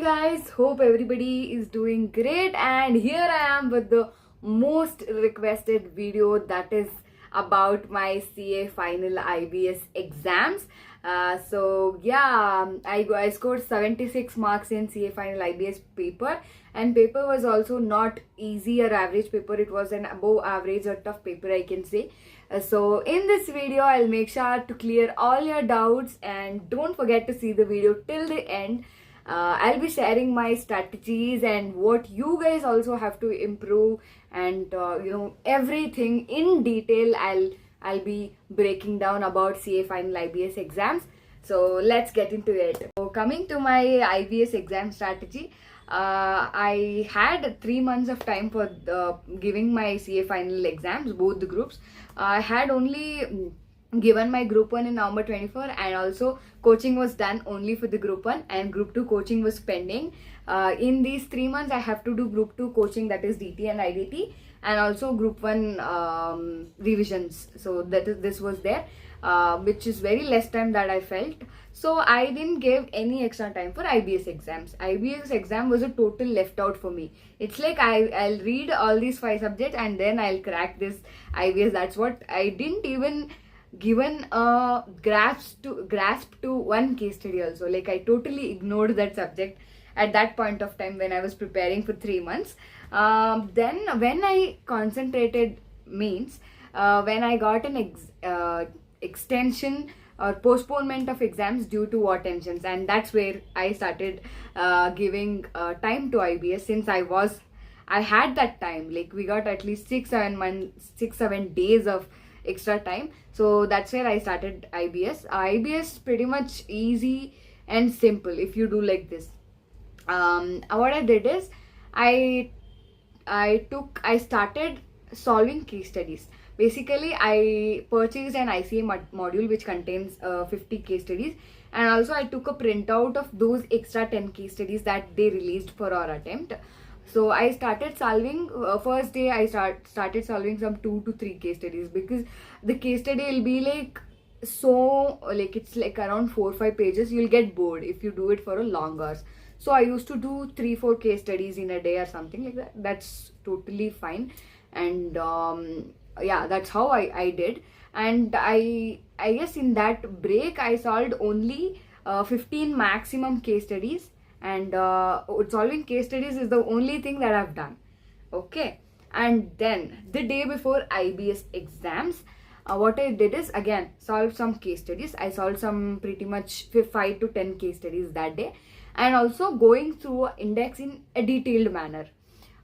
guys, hope everybody is doing great, and here I am with the most requested video, that is about my CA final IBS exams. I scored 76 marks in CA final IBS paper, and paper was also not easy or average paper. It was an above average or tough paper, I can say. So in this video I'll make sure to clear all your doubts, and don't forget to see the video till the end. I'll be sharing my strategies and what you guys also have to improve, and everything in detail. I'll be breaking down about CA final IBS exams. So let's get into it. So coming to my IBS exam strategy, I had 3 months of time for giving my CA final exams, both the groups. I had only given my group 1 in November 24, and also coaching was done only for the group 1, and group 2 coaching was pending. In these 3 months I have to do group 2 coaching, that is DT and IDT, and also group 1 revisions. So this was there, which is very less time that I felt. So I didn't give any extra time for IBS exams. IBS exam was a total left out for me. It's like I'll read all these 5 subjects and then I'll crack this IBS. That's what I didn't even given a grasp to one case study also. Like, I totally ignored that subject at that point of time when I was preparing for 3 months. Then when I concentrated means when I got an extension or postponement of exams due to war tensions, and that's where I started giving time to IBS. Since I had that time, like we got at least 6-7 days of extra time. So that's where I started IBS. IBS pretty much easy and simple if you do like this. What I did is I started solving case studies. Basically, I purchased an ICA module which contains 50 case studies, and also I took a printout of those extra 10 case studies that they released for our attempt. So I started solving, first day I started solving some 2 to 3 case studies, because the case study will be like it's like around 4 or 5 pages. You'll get bored if you do it for a long hours. So I used to do 3-4 case studies in a day or something like that. That's totally fine. And that's how I did. And I guess in that break I solved only 15 maximum case studies, and solving case studies is the only thing that I've done. Okay. And then the day before IBS exams, what I did is again solve some case studies. I solved some pretty much 5 to 10 case studies that day, and also going through index in a detailed manner.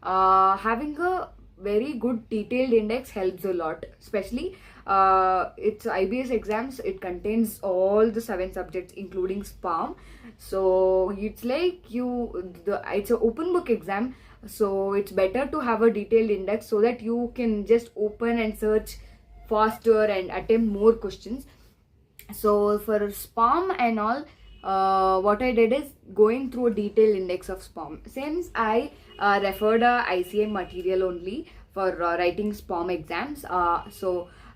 Having a very good detailed index helps a lot, especially it's IBS exams. It contains all the 7 subjects including SPOM. So it's like it's an open book exam, so it's better to have a detailed index so that you can just open and search faster and attempt more questions. So for SPOM and all, what I did is going through a detailed index of SPOM. Since I referred a ICA material only for writing SPOM exams,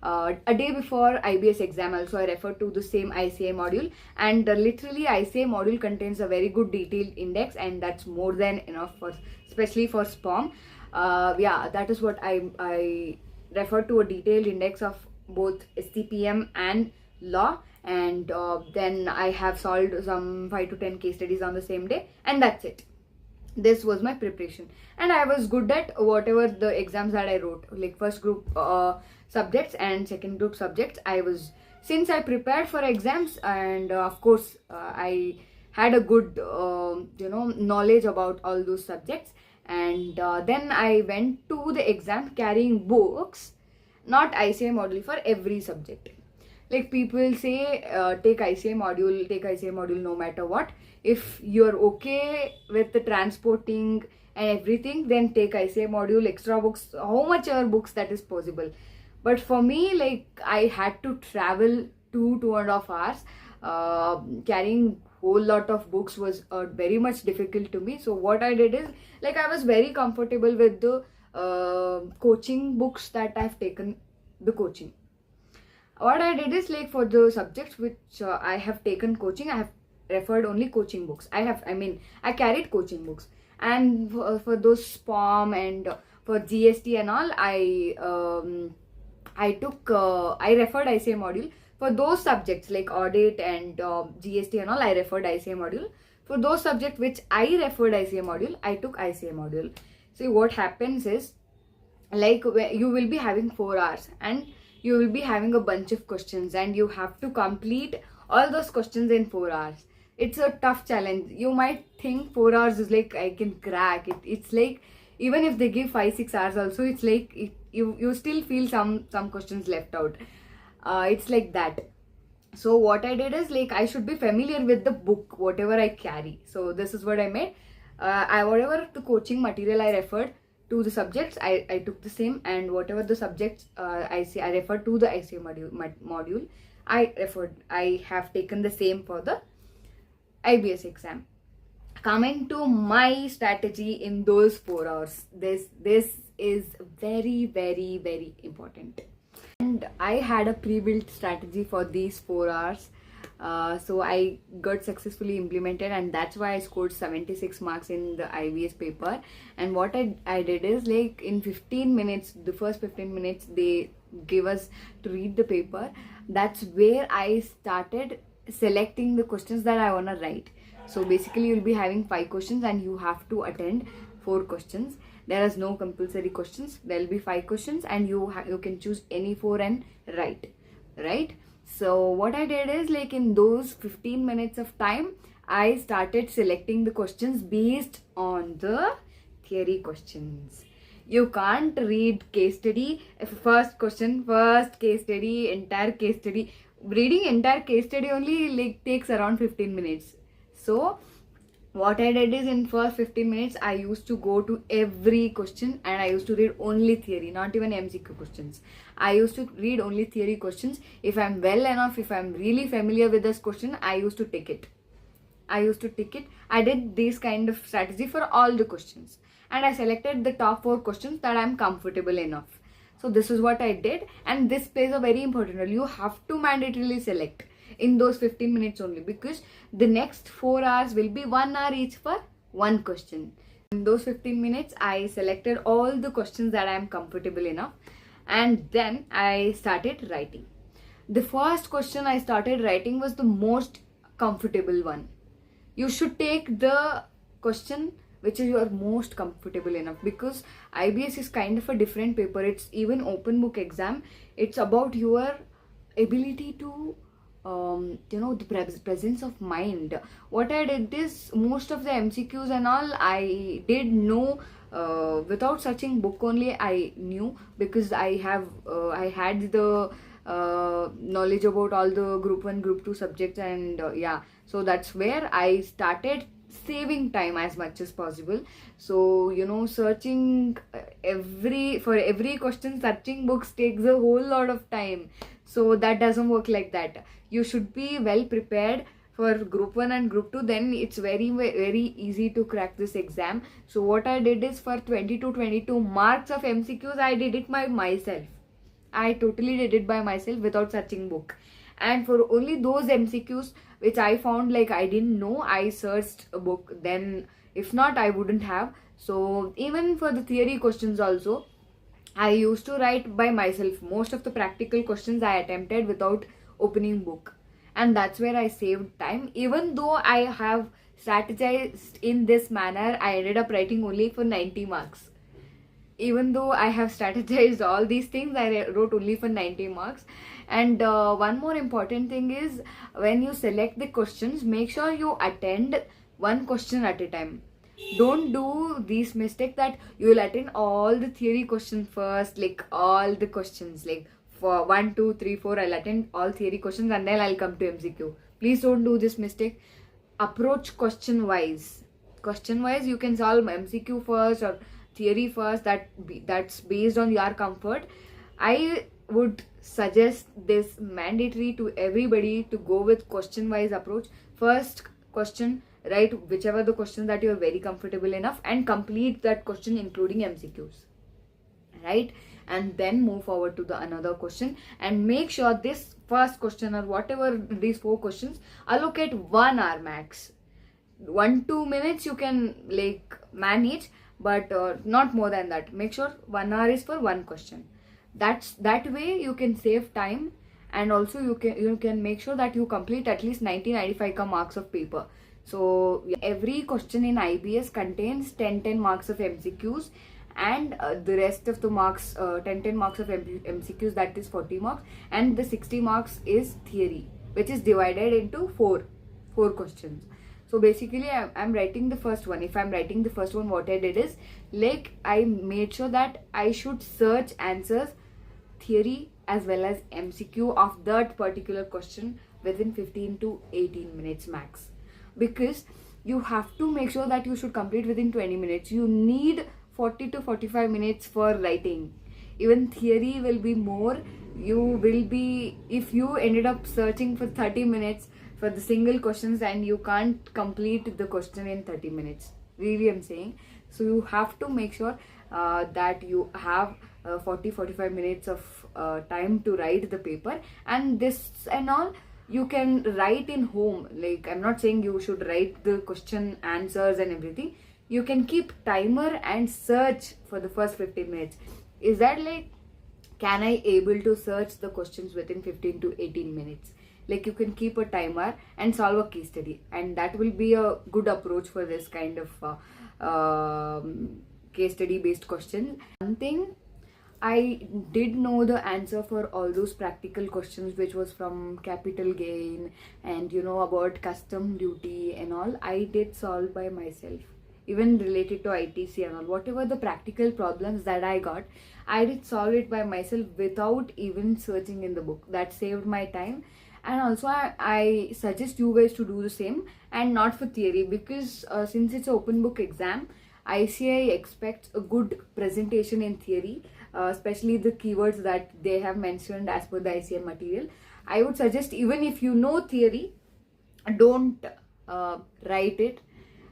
a day before IBS exam also I referred to the same ICA module, and literally ICA module contains a very good detailed index, and that's more than enough for, especially for SPOM. That is what I referred to, a detailed index of both SCPM and law, and then I have solved some 5 to 10 case studies on the same day, and that's it. This was my preparation, and I was good at whatever the exams that I wrote, like first group subjects and second group subjects. Since I prepared for exams, and of course I had a good knowledge about all those subjects, and then I went to the exam carrying books, not ICA module, for every subject. Like people say, take ICA module no matter what. If you're okay with the transporting and everything, then take ICA module, extra books, how much ever books that is possible. But for me, like, I had to travel 2.5 hours. Carrying whole lot of books was very much difficult to me. So what I did is, like, I was very comfortable with the coaching books that I've taken the coaching. What I did is, like, for the subjects which I have taken coaching, I have referred only coaching books. I carried coaching books, and for those SPOM and for GST and all, I referred ICA module. For those subjects like audit and GST and all, I referred ICA module. For those subjects which I referred ICA module, I took ICA module. See, what happens is, like, you will be having 4 hours and you will be having a bunch of questions, and you have to complete all those questions in 4 hours. It's a tough challenge. You might think 4 hours is like I can crack it. It's like, even if they give 5-6 hours also, it's like you still feel some questions left out. It's like that. So what I did is, like, I should be familiar with the book, whatever I carry. So this is what I made. Whatever the coaching material I referred to the subjects, I took the same, and whatever the subjects I referred to the ICA module, I have taken the same for the IBS exam. Coming to my strategy in those 4 hours, this is very, very, very important. And I had a pre-built strategy for these 4 hours. So I got successfully implemented, and that's why I scored 76 marks in the IBS paper. And what I did is, like, in 15 minutes, the first 15 minutes they give us to read the paper. That's where I started selecting the questions that I want to write. So basically, you'll be having 5 questions and you have to attend 4 questions. There is no compulsory questions. There will be 5 questions and you can choose any 4 and write, right? So what I did is, like, in those 15 minutes of time, I started selecting the questions based on the theory questions. You can't read case study, first question, first case study, entire case study. Reading entire case study only, like, takes around 15 minutes. So what I did is, in first 15 minutes, I used to go to every question and I used to read only theory, not even MCQ questions. I used to read only theory questions. If I'm well enough, if I'm really familiar with this question, I used to take it. I did this kind of strategy for all the questions. And I selected the top 4 questions that I'm comfortable enough. So this is what I did. And this plays a very important role. You have to mandatorily select in those 15 minutes only, because the next 4 hours will be 1 hour each for one question. In those 15 minutes, I selected all the questions that I am comfortable enough, and then I started writing. The first question I started writing was the most comfortable one. You should take the question which is your most comfortable enough, because IBS is kind of a different paper. It's even open book exam. It's about your ability to the presence of mind. What I did is, most of the MCQs and all I did know without searching book only. I knew, because I had the knowledge about all the group 1, group 2 subjects, and so that's where I started saving time as much as possible. So, searching for every question, searching books takes a whole lot of time. So that doesn't work like that. You should be well prepared for group 1 and group 2. Then it's very, very easy to crack this exam. So what I did is, for 22 marks of MCQs, I did it by myself. I totally did it by myself without searching book. And for only those MCQs which I found like I didn't know, I searched a book. Then if not, I wouldn't have. So even for the theory questions also, I used to write by myself. Most of the practical questions I attempted without opening book, and that's where I saved time. Even though I have strategized in this manner, I ended up writing only for 90 marks. Even though I have strategized all these things, I wrote only for 90 marks. And one more important thing is, when you select the questions, make sure you attend one question at a time. Don't do this mistake that you will attend all the theory questions first, like all the questions, like for 1, 2, 3, 4, I'll attend all theory questions and then I'll come to MCQ. Please don't do this mistake. Approach question wise. Question wise, you can solve MCQ first or theory first. That's based on your comfort. I would suggest this mandatory to everybody to go with question wise approach. First question, write whichever the question that you are very comfortable enough and complete that question including MCQs, right? And then move forward to the another question, and make sure this first question or whatever these 4 questions, allocate 1 hour max. 1-2 minutes you can like manage, but not more than that. Make sure 1 hour is for one question. That way you can save time, and also you can make sure that you complete at least 90-95 marks of paper. So every question in IBS contains 10 marks of MCQs, and the rest of the marks, 10 marks of MCQs, that is 40 marks, and the 60 marks is theory, which is divided into four questions. So basically I'm writing the first one. If I'm writing the first one, what I did is, like, I made sure that I should search answers, theory as well as MCQ of that particular question within 15 to 18 minutes max, because you have to make sure that you should complete within 20 minutes. You need 40 to 45 minutes for writing. Even theory will be more. You will be, if you ended up searching for 30 minutes for the single questions, and you can't complete the question in 30 minutes, really I'm saying. So you have to make sure that you have 40-45 minutes of time to write the paper. And this and all you can write in home. Like, I'm not saying you should write the question answers and everything. You can keep timer and search for the first 15 minutes. Is that like, can I able to search the questions within 15 to 18 minutes? Like, you can keep a timer and solve a case study, and that will be a good approach for this kind of case study based questions. One thing, I did know the answer for all those practical questions which was from capital gain and about custom duty and all. I did solve by myself, even related to ITC and all. Whatever the practical problems that I got, I did solve it by myself without even searching in the book. That saved my time. And also I suggest you guys to do the same, and not for theory, because since it's an open book exam, ICI expects a good presentation in theory, especially the keywords that they have mentioned as per the ICI material. I would suggest, even if you know theory, don't write it.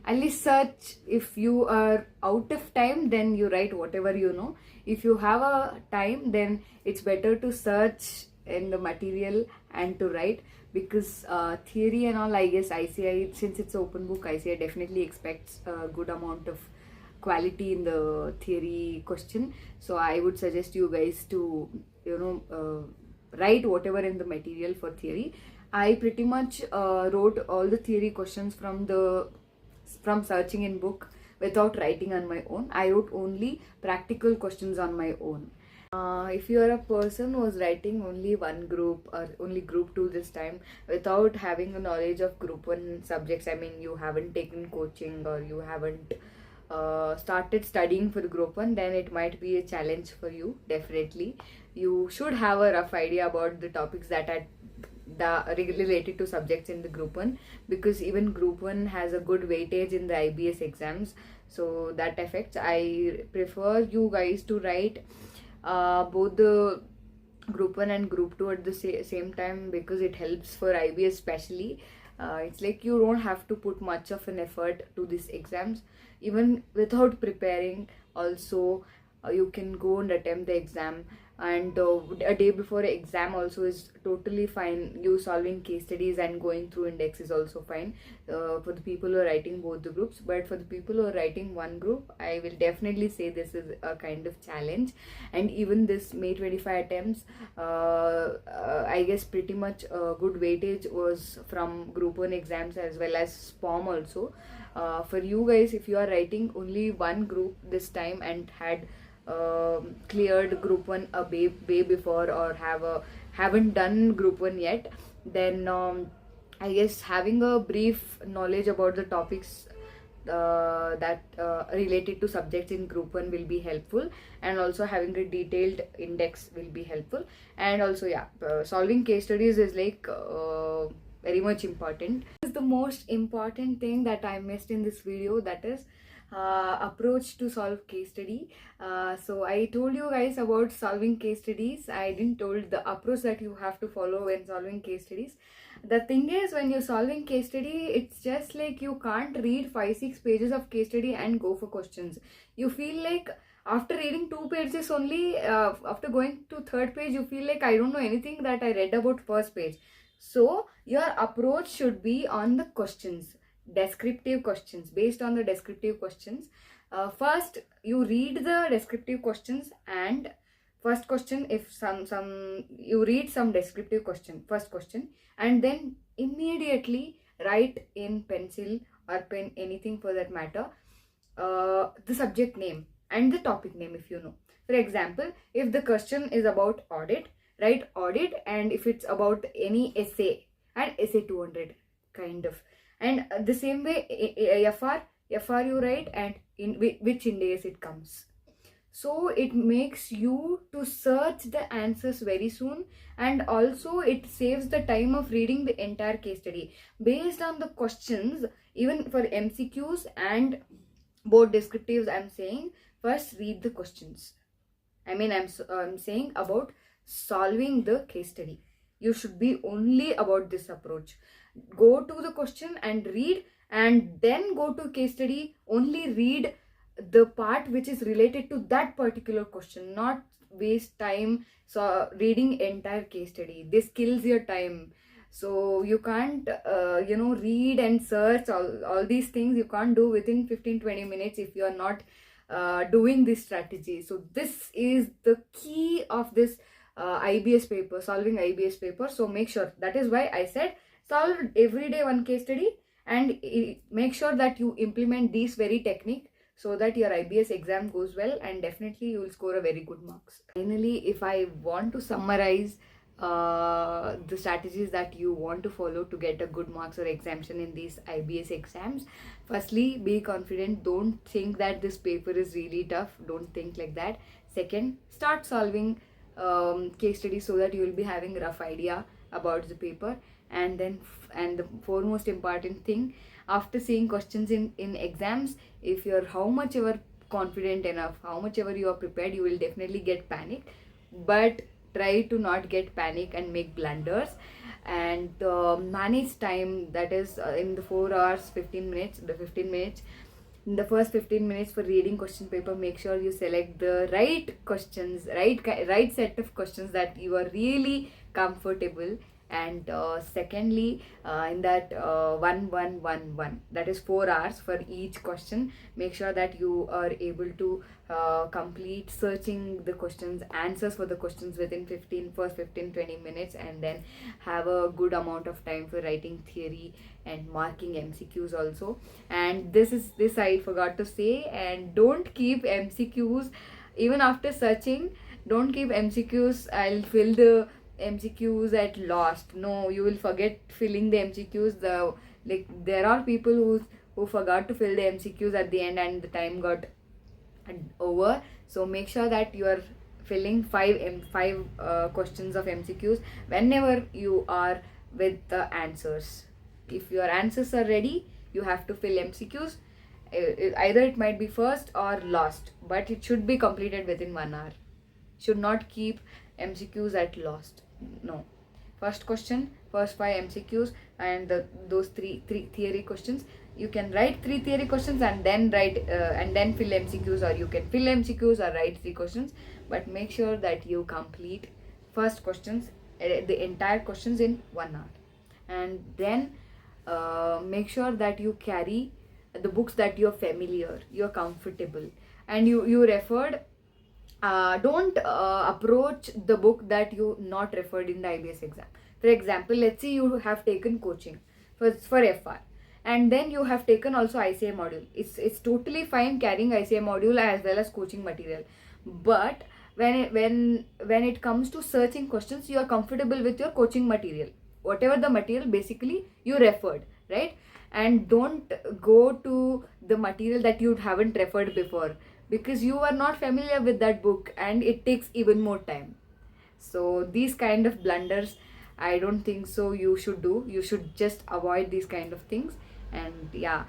At least search. If you are out of time, then you write whatever you know. If you have a time, then it's better to search in the material and to write, because theory and all, I guess ICI, since it's open book, ICI definitely expects a good amount of quality in the theory question. So I would suggest you guys to write whatever in the material for theory. I pretty much wrote all the theory questions from searching in book without writing on my own. I wrote only practical questions on my own. If you are a person who is writing only one group or only group 2 this time without having a knowledge of group 1 subjects, I mean you haven't taken coaching or you haven't started studying for the group 1, then it might be a challenge for you. Definitely you should have a rough idea about the topics that are related to subjects in the group 1, because even group 1 has a good weightage in the IBS exams, so that affects. I prefer you guys to write both the group 1 and group 2 at the same time, because it helps for IBS especially. It's like you don't have to put much of an effort to these exams. Even without preparing also, you can go and attempt the exam, and a day before exam also is totally fine. You solving case studies and going through index is also fine for the people who are writing both the groups. But for the people who are writing one group, I will definitely say this is a kind of challenge. And even this May 25 attempts, I guess pretty much good weightage was from group 1 exams as well as SPOM also. For you guys, if you are writing only one group this time and had cleared group 1 a way before, or haven't done group 1 yet, then I guess having a brief knowledge about the topics that related to subjects in group 1 will be helpful, and also having a detailed index will be helpful. And also solving case studies is like very much important. This is the most important thing that I missed in this video, that is approach to solve case study. So I told you guys about solving case studies. I didn't told the approach that you have to follow when solving case studies. The thing is, when you're solving case study, it's just like you can't read 5-6 pages of case study and go for questions. You feel like after reading 2 pages only, after going to third page, you feel like I don't know anything that I read about first page. So your approach should be on the questions, descriptive questions. Based on the descriptive questions, first you read the descriptive questions, and first question, if some you read some descriptive question, first question, and then immediately write in pencil or pen, anything for that matter, the subject name and the topic name, if you know. For example, if the question is about audit, write audit, and if it's about any essay, and essay 200 kind of. And the same way, FR you write, and in which index it comes. So it makes you to search the answers very soon, and also it saves the time of reading the entire case study. Based on the questions, even for MCQs and both descriptives, I'm saying first read the questions. I'm saying about solving the case study. You should be only about this approach. Go to the question and read, and then go to case study. Only read the part which is related to that particular question, not waste time so reading entire case study. This kills your time. So you can't read and search all these things. You can't do within 15-20 minutes if you are not doing this strategy. So this is the key of this IBS paper, solving IBS paper. So make sure, that is why I said solve every day one case study, and make sure that you implement this very technique, so that your IBS exam goes well, and definitely you will score a very good marks. Finally, if I want to summarize the strategies that you want to follow to get a good marks or exemption in these IBS exams, firstly, be confident. Don't think that this paper is really tough. Don't think like that. Second, start solving case studies so that you will be having a rough idea about the paper. And then and the foremost important thing, after seeing questions in exams, if you're how much ever confident enough, how much ever you are prepared, you will definitely get panic. But try to not get panic and make blunders, and manage time. That is in the 4 hours 15 minutes, in the first 15 minutes for reading question paper, make sure you select the right questions, right set of questions that you are really comfortable. And secondly, in that 1 that is 4 hours for each question, make sure that you are able to complete searching the questions, answers for the questions within first 15-20 minutes, and then have a good amount of time for writing theory and marking MCQs also. And this I forgot to say, and don't keep MCQs even after searching. Don't keep MCQs, I'll fill the MCQs at last. No, you will forget filling the MCQs. There are people who forgot to fill the MCQs at the end, and the time got over. So make sure that you are filling five questions of MCQs whenever you are with the answers. If your answers are ready, you have to fill MCQs. Either it might be first or last, but it should be completed within 1 hour. Should not keep MCQs at last. No. First question, first 5 MCQs, and those three theory questions. You can write 3 theory questions and then fill MCQs, or you can fill MCQs or write 3 questions. But make sure that you complete first questions, the entire questions in 1 hour, and then make sure that you carry the books that you're familiar, you're comfortable, and you referred. Don't approach the book that you not referred in the IBS exam. For example, let's say you have taken coaching for FR, and then you have taken also ICA module. It's totally fine carrying ICA module as well as coaching material, but when it comes to searching questions, you are comfortable with your coaching material, whatever the material basically you referred, right? And don't go to the material that you haven't referred before, because you are not familiar with that book, and it takes even more time. So these kind of blunders, I don't think so you should do. You should just avoid these kind of things. And yeah,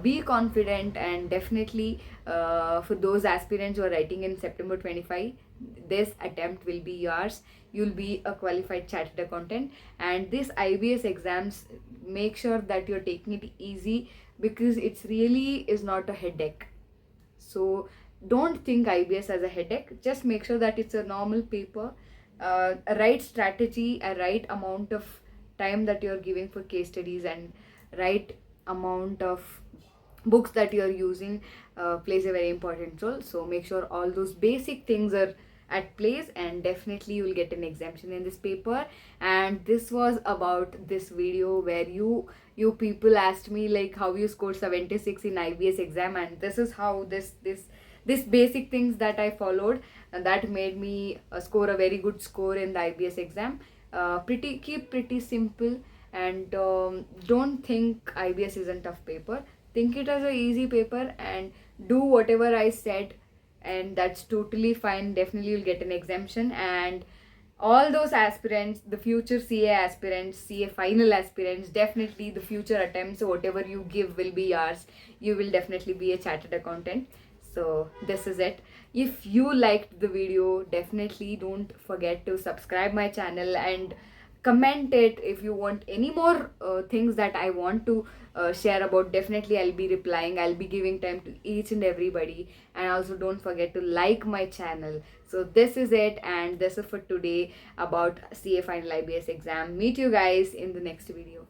be confident, and definitely for those aspirants who are writing in September 25, this attempt will be yours. You'll be a qualified chartered accountant. And this IBS exams, make sure that you're taking it easy, because it's really is not a headache. So don't think IBS as a headache. Just make sure that it's a normal paper, a right strategy, a right amount of time that you're giving for case studies, and right amount of books that you're using plays a very important role. So make sure all those basic things are at place, and definitely you'll get an exemption in this paper. And this was about this video where you people asked me like how you scored 76 in IBS exam, and this is how this basic things that I followed, and that made me score a very good score in the IBS exam. Keep pretty simple, and don't think IBS is a tough paper. Think it as a easy paper, and do whatever I said, and that's totally fine. Definitely you'll get an exemption. And all those aspirants, the future CA aspirants, CA final aspirants, definitely the future attempts, whatever you give will be yours. You will definitely be a chartered accountant. So this is it. If you liked the video, definitely don't forget to subscribe my channel, and comment it if you want any more things that I want to share about. Definitely I'll be replying, I'll be giving time to each and everybody. And also don't forget to like my channel. So this is it, and this is for today about CA final IBS exam. Meet you guys in the next video.